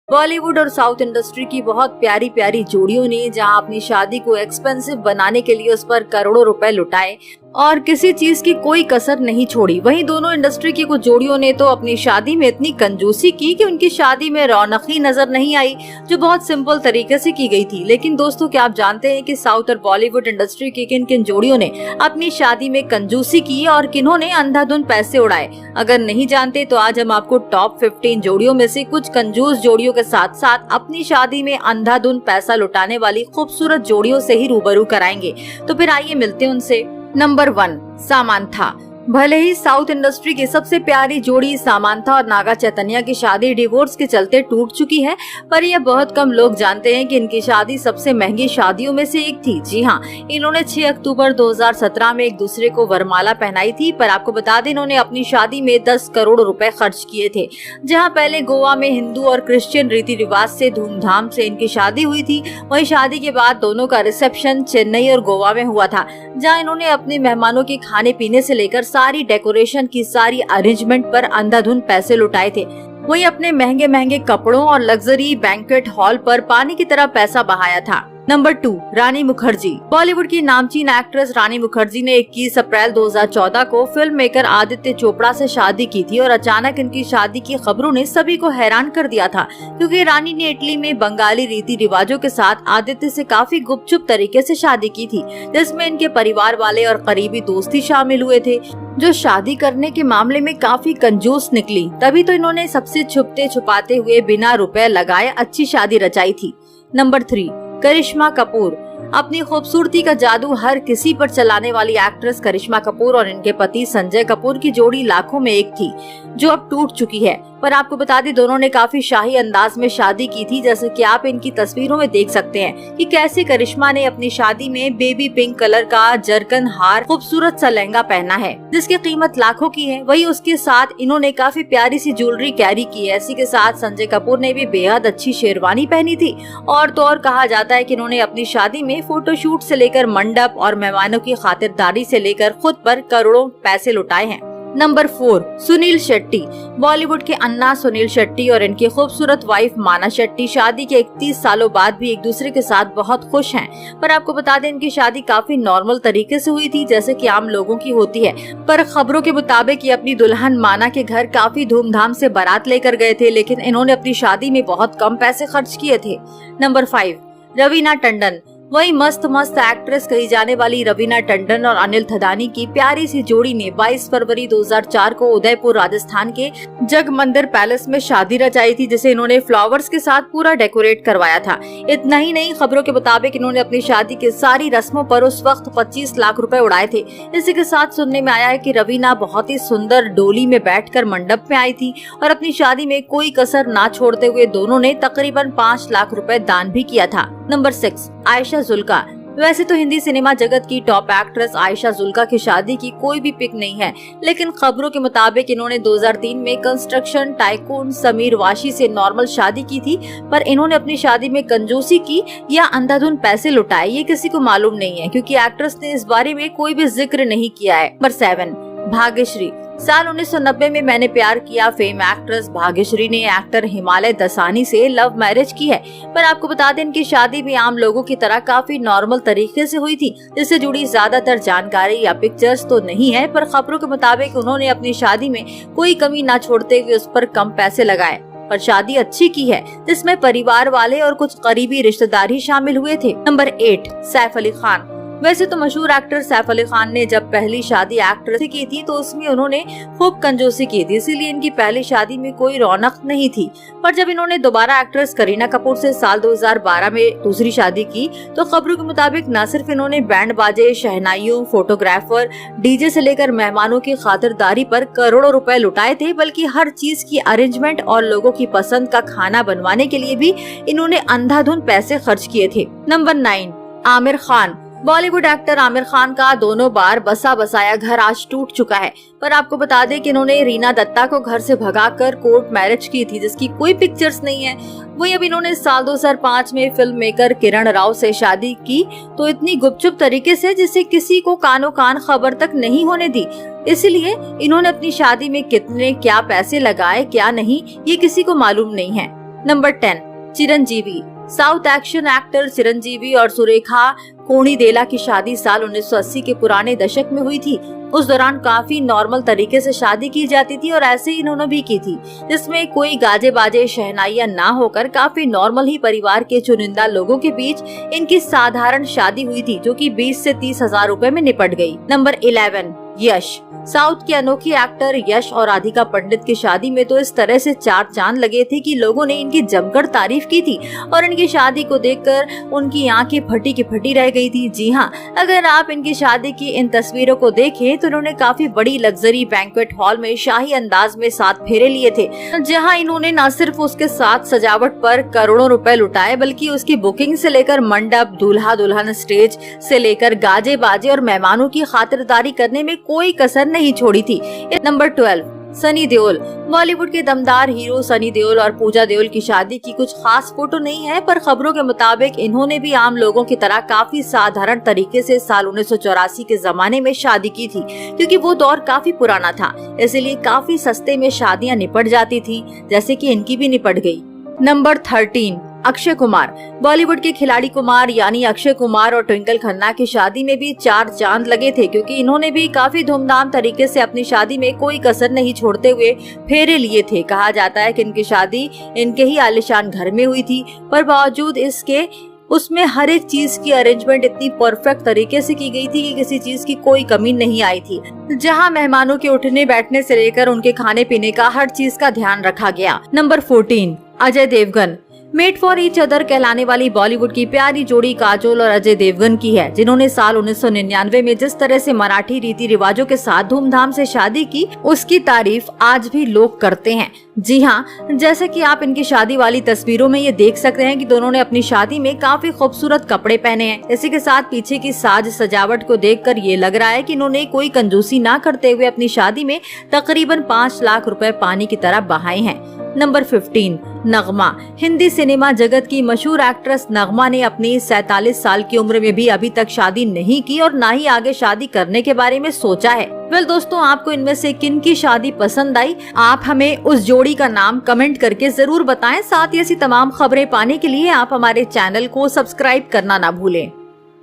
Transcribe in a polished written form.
बॉलीवुड और south industry की बहुत प्यारी प्यारी जोड़ियों ने जहां अपनी शादी को एक्सपेंसिव बनाने के लिए उस पर करोड़ों रुपए लुटाए और किसी चीज की कोई कसर नहीं छोड़ी, वहीं दोनों इंडस्ट्री की कुछ जोड़ियों ने तो अपनी शादी में इतनी कंजूसी की कि उनकी शादी में रौनक ही नजर नहीं आई, जो बहुत सिंपल तरीके से की गई थी। लेकिन दोस्तों, क्या आप जानते हैं कि साउथ और बॉलीवुड इंडस्ट्री की किन किन जोड़ियों ने अपनी शादी में कंजूसी की और किन्होंने अंधाधुंध पैसे उड़ाए? अगर नहीं जानते तो आज हम आपको टॉप 15 जोड़ियों में से कुछ कंजूस जोड़ियों के साथ साथ अपनी शादी में अंधाधुंध पैसा लुटाने वाली खूबसूरत जोड़ियों से ही रूबरू कराएंगे। तो फिर आइए मिलते हैं उनसे। नंबर 1, सामांथा। भले ही साउथ इंडस्ट्री की सबसे प्यारी जोड़ी सामांथा और नागा चैतन्य की शादी डिवोर्स के चलते टूट चुकी है, पर यह बहुत कम लोग जानते हैं कि इनकी शादी सबसे महंगी शादियों में से एक थी। जी हाँ, इन्होंने 6 अक्टूबर 2017 में एक दूसरे को वरमाला पहनाई थी, पर आपको बता दें इन्होंने अपनी शादी में 10 करोड़ रुपए खर्च किए थे। जहाँ पहले गोवा में हिंदू और क्रिश्चियन रीति रिवाज से धूमधाम से इनकी शादी हुई थी, वही शादी के बाद दोनों का रिसेप्शन चेन्नई और गोवा में हुआ था, जहाँ इन्होंने अपने मेहमानों के खाने पीने से लेकर सारी डेकोरेशन की सारी अरेंजमेंट पर अंधाधुंध पैसे लुटाए थे। वही अपने महंगे महंगे कपड़ों और लग्जरी बैंक्वेट हॉल पर पानी की तरह पैसा बहाया था। नंबर 2, रानी मुखर्जी। बॉलीवुड की नामचीन एक्ट्रेस रानी मुखर्जी ने 21 अप्रैल 2014 को फिल्म मेकर आदित्य चोपड़ा से शादी की थी और अचानक इनकी शादी की खबरों ने सभी को हैरान कर दिया था, क्योंकि रानी ने इटली में बंगाली रीति रिवाजों के साथ आदित्य से काफी गुपचुप तरीके से शादी की थी, जिसमें इनके परिवार वाले और करीबी दोस्त ही शामिल हुए थे, जो शादी करने के मामले में काफी कंजूस निकली। तभी तो इन्होंने सबसे छुपते छुपाते हुए बिना रुपए लगाए अच्छी शादी रचाई थी। नंबर 3, करिश्मा कपूर। अपनी खूबसूरती का जादू हर किसी पर चलाने वाली एक्ट्रेस करिश्मा कपूर और इनके पति संजय कपूर की जोड़ी लाखों में एक थी, जो अब टूट चुकी है। पर आपको बता दें दोनों ने काफी शाही अंदाज में शादी की थी, जैसे कि आप इनकी तस्वीरों में देख सकते हैं कि कैसे करिश्मा ने अपनी शादी में बेबी पिंक कलर का जरकन हार खूबसूरत सा लहंगा पहना है, जिसकी कीमत लाखों की है। वही उसके साथ इन्होंने काफी प्यारी सी ज्वेलरी कैरी की है। इसी के साथ संजय कपूर ने भी बेहद अच्छी शेरवानी पहनी थी। और तो और कहा जाता है कि इन्होंने अपनी शादी में फोटोशूट से लेकर मंडप और मेहमानों की खातिरदारी से लेकर खुद पर करोड़ों पैसे लुटाए हैं। नंबर 4, सुनील शेट्टी। बॉलीवुड के अन्ना सुनील शेट्टी और इनकी खूबसूरत वाइफ माना शेट्टी शादी के 31 सालों बाद भी एक दूसरे के साथ बहुत खुश हैं। पर आपको बता दें इनकी शादी काफी नॉर्मल तरीके से हुई थी, जैसे कि आम लोगों की होती है। पर खबरों के मुताबिक ये अपनी दुल्हन माना के घर काफी धूमधाम से बारात लेकर गए थे, लेकिन इन्होंने अपनी शादी में बहुत कम पैसे खर्च किए थे। नंबर 5, रवीना टंडन। वही मस्त मस्त एक्ट्रेस कही जाने वाली रवीना टंडन और अनिल थदानी की प्यारी सी जोड़ी ने 22 फरवरी 2004 को उदयपुर राजस्थान के जग मंदिर पैलेस में शादी रचाई थी, जिसे इन्होंने फ्लावर्स के साथ पूरा डेकोरेट करवाया था। इतना ही नहीं, खबरों के मुताबिक इन्होंने अपनी शादी की सारी रस्मों पर उस वक्त 25 लाख रुपए उड़ाए थे। इसी के साथ सुनने में आया है कि रवीना बहुत ही सुंदर डोली में बैठकर मंडप में आई थी और अपनी शादी में कोई कसर ना छोड़ते हुए दोनों ने तकरीबन 5 लाख रुपए दान भी किया था। नंबर 6, आयशा जुल्का। वैसे तो हिंदी सिनेमा जगत की टॉप एक्ट्रेस आयशा जुल्का की शादी की कोई भी पिक नहीं है, लेकिन खबरों के मुताबिक इन्होंने 2003 में कंस्ट्रक्शन टाइकून समीर वाशी से नॉर्मल शादी की थी। पर इन्होंने अपनी शादी में कंजूसी की या अंधाधुंध पैसे लुटाए, ये किसी को मालूम नहीं है, क्योंकि एक्ट्रेस ने इस बारे में कोई भी जिक्र नहीं किया है। नंबर 7, भाग्यश्री। साल 1990 में मैंने प्यार किया फेम एक्ट्रेस भाग्यश्री ने एक्टर हिमालय दसानी से लव मैरिज की है। पर आपको बता दें इनकी शादी भी आम लोगों की तरह काफी नॉर्मल तरीके से हुई थी, जिससे जुड़ी ज्यादातर जानकारी या पिक्चर्स तो नहीं है। पर खबरों के मुताबिक उन्होंने अपनी शादी में कोई कमी न छोड़ते हुए उस पर कम पैसे लगाए, पर शादी अच्छी की है, जिसमें परिवार वाले और कुछ करीबी रिश्तेदार ही शामिल हुए थे। नंबर 8, सैफ अली खान। वैसे तो मशहूर एक्टर सैफ अली खान ने जब पहली शादी एक्ट्रेस से की थी तो उसमें उन्होंने खूब कंजूसी की थी, इसीलिए इनकी पहली शादी में कोई रौनक नहीं थी। पर जब इन्होंने दोबारा एक्ट्रेस करीना कपूर से साल 2012 में दूसरी शादी की तो खबरों के मुताबिक न सिर्फ इन्होंने बैंड बाजे, शहनाइयों, फोटोग्राफर, डीजे से लेकर मेहमानों की खातिरदारी पर करोड़ों रुपए लुटाए थे, बल्कि हर चीज की अरेंजमेंट और लोगों की पसंद का खाना बनवाने के लिए भी इन्होंने अंधाधुंध पैसे खर्च किए थे। नंबर 9, आमिर खान। बॉलीवुड एक्टर आमिर खान का दोनों बार बसा बसाया घर आज टूट चुका है। पर आपको बता दें कि इन्होंने रीना दत्ता को घर से भगाकर कोर्ट मैरिज की थी, जिसकी कोई पिक्चर्स नहीं है। वही अब इन्होंने साल 2005 में फिल्म मेकर किरण राव से शादी की, तो इतनी गुपचुप तरीके से जिससे किसी को कानो कान खबर तक नहीं होने दी। इसलिए इन्होंने अपनी शादी में कितने क्या पैसे लगाए क्या नहीं, ये किसी को मालूम नहीं है। Number 10 Chiranjeevi. South action actor Chiranjeevi और सुरेखा कोणिदेला की शादी साल 1980 के पुराने दशक में हुई थी। उस दौरान काफी नॉर्मल तरीके से शादी की जाती थी और ऐसे ही इन्होंने भी की थी, जिसमें कोई गाजे बाजे शहनाइयां ना होकर काफी नॉर्मल ही परिवार के चुनिंदा लोगों के बीच इनकी साधारण शादी हुई थी, जो कि 20 से 30 हजार रुपए में निपट गई। नंबर 11 यश। साउथ के अनोखी एक्टर यश और राधिका पंडित की शादी में तो इस तरह से चार चांद लगे थे कि लोगों ने इनकी जमकर तारीफ की थी और इनकी शादी को देखकर उनकी आंखें फटी की फटी रह गई थी। जी हाँ, अगर आप इनकी शादी की इन तस्वीरों को देखें तो इन्होंने काफी बड़ी लग्जरी बैंक्वेट हॉल में शाही अंदाज में 7 फेरे लिए थे, जहाँ इन्होंने न सिर्फ उसके साथ सजावट पर करोड़ों रुपए लुटाए, बल्कि उसकी बुकिंग से लेकर मंडप, दूल्हा दुल्हन, स्टेज से लेकर गाजे बाजे और मेहमानों की खातिरदारी करने में कोई कसर नहीं छोड़ी थी। नंबर 12 सनी देओल। बॉलीवुड के दमदार हीरो सनी देओल और पूजा देओल की शादी की कुछ खास फोटो नहीं है, पर खबरों के मुताबिक इन्होंने भी आम लोगों की तरह काफी साधारण तरीके से साल 1984 के जमाने में शादी की थी, क्योंकि वो दौर काफी पुराना था, इसलिए काफी सस्ते में शादियां निपट जाती थी, जैसे कि इनकी भी निपट गई। नंबर 13 अक्षय कुमार। बॉलीवुड के खिलाड़ी कुमार यानी अक्षय कुमार और ट्विंकल खन्ना की शादी में भी 4 चांद लगे थे, क्योंकि इन्होंने भी काफी धूमधाम तरीके से अपनी शादी में कोई कसर नहीं छोड़ते हुए फेरे लिए थे। कहा जाता है कि इनकी शादी इनके ही आलीशान घर में हुई थी, पर बावजूद इसके उसमें हर एक चीज की अरेंजमेंट इतनी परफेक्ट तरीके से की गई थी कि किसी चीज की कोई कमी नहीं आई थी, जहां मेहमानों के उठने बैठने से लेकर उनके खाने पीने का हर चीज का ध्यान रखा गया। Number 14 Ajay Devgn. Made for each other कहलाने वाली बॉलीवुड की प्यारी जोड़ी काजोल और अजय देवगन की है, जिन्होंने साल 1999 में जिस तरह से मराठी रीति रिवाजों के साथ धूमधाम से शादी की, उसकी तारीफ आज भी लोग करते हैं। जी हाँ, जैसे कि आप इनकी शादी वाली तस्वीरों में ये देख सकते हैं कि दोनों ने अपनी शादी में काफी खूबसूरत कपड़े पहने हैं। इसी के साथ पीछे की साज सजावट को देखकर ये लग रहा है कि इन्होंने कोई कंजूसी ना करते हुए अपनी शादी में तकरीबन 5 लाख रुपए पानी की तरह बहाए हैं। नंबर 15 नगमा। हिंदी सिनेमा जगत की मशहूर एक्ट्रेस नगमा ने अपनी 47 साल की उम्र में भी अभी तक शादी नहीं की और ना ही आगे शादी करने के बारे में सोचा है। वेल दोस्तों, आपको इनमें से किन की शादी पसंद आई? आप हमें उस जोड़ी का नाम कमेंट करके जरूर बताएं। साथ ही ऐसी तमाम खबरें पाने के लिए आप हमारे चैनल को सब्सक्राइब करना ना भूलें।